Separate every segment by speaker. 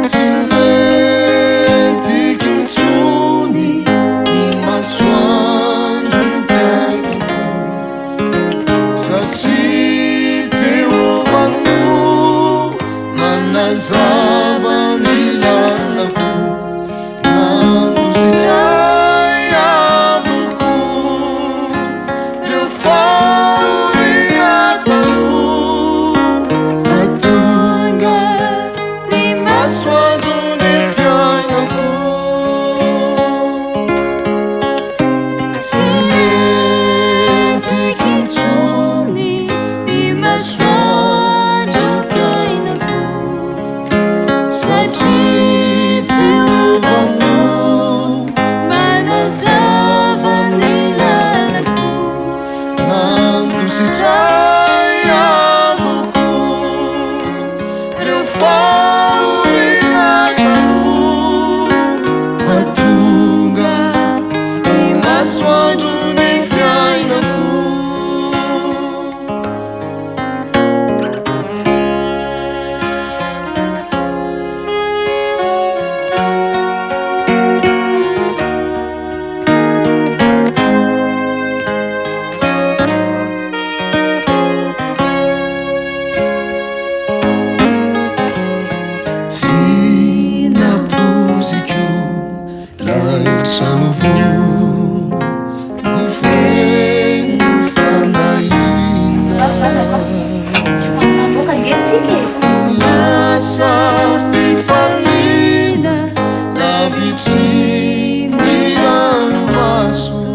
Speaker 1: Tsy lety kintsony ny masoandro mpiainako, satria Jehovano manazava ny lalako. Nandositray avoko reo fahoriana taloha, mahatonga ny masoandro ny fiainako. Tsy lety kintsony ny masoandro mpiainako, satria Jehovano manazava ny lalako. Nandositray avoko reo fahoriana taloha, mahatonga ny masoandro ny fiainako. Tsy napoziko lay tranobo, ho feno fanahina. Lasa fifaliana lavitry ny ranomaso,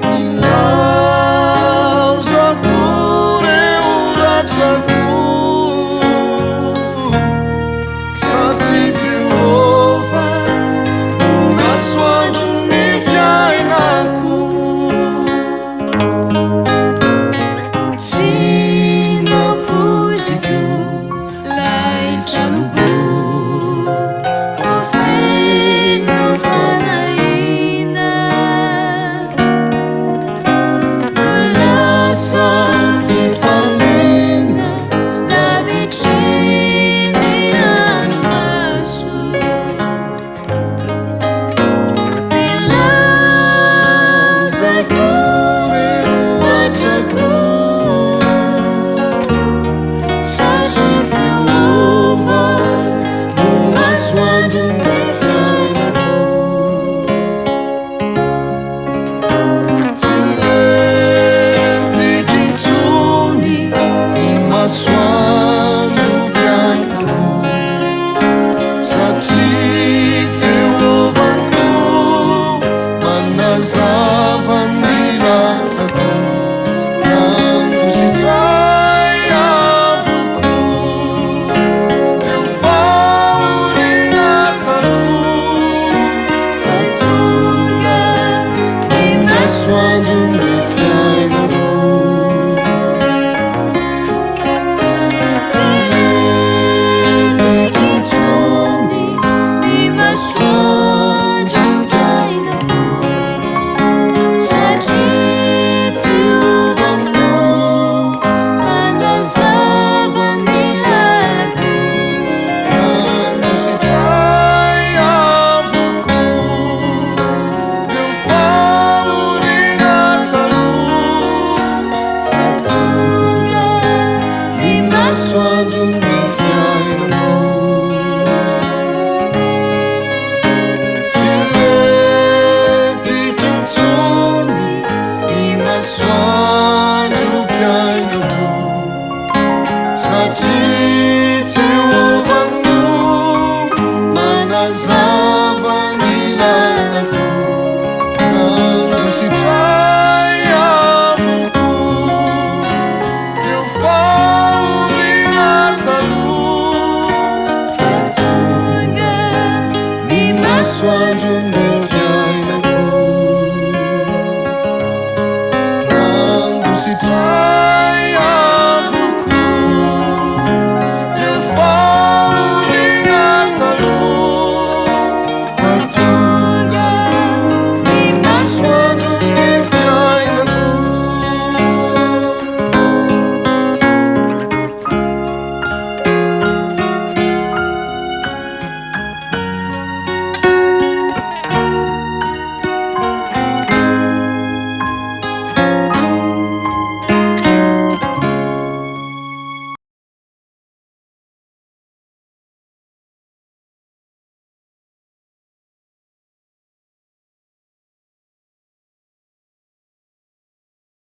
Speaker 1: nilaozako reo ratrako, satria Jehova no masoandro ny fiainako. Tsy napoziko lay tranobo, ho feno fanahina. No lasa fifaliana lavitry ny ranomaso, nilaozako reo atrako, satria Jehova no masoandro ny fiainako. Tsy lety kintsony ny masoandro mpiainako, satria Jehovano manazava ny lalako. Nandositray avoko reo fahoriana taloha, mahatonga ny masoandro ny fiainako. Tsy lety kintsony ny masoandro mpiainako, satria Jehovano manazava ny lalako. Nandositray avoko reo fahoriana taloha, mahatonga ny masoandro ny fiainako. Tsy lety kintsony ny masoandro mpiainako, satria Jehovano manazava ny lalako. Nandositray avoko reo fahoriana taloha, mahatonga ny masoandro ny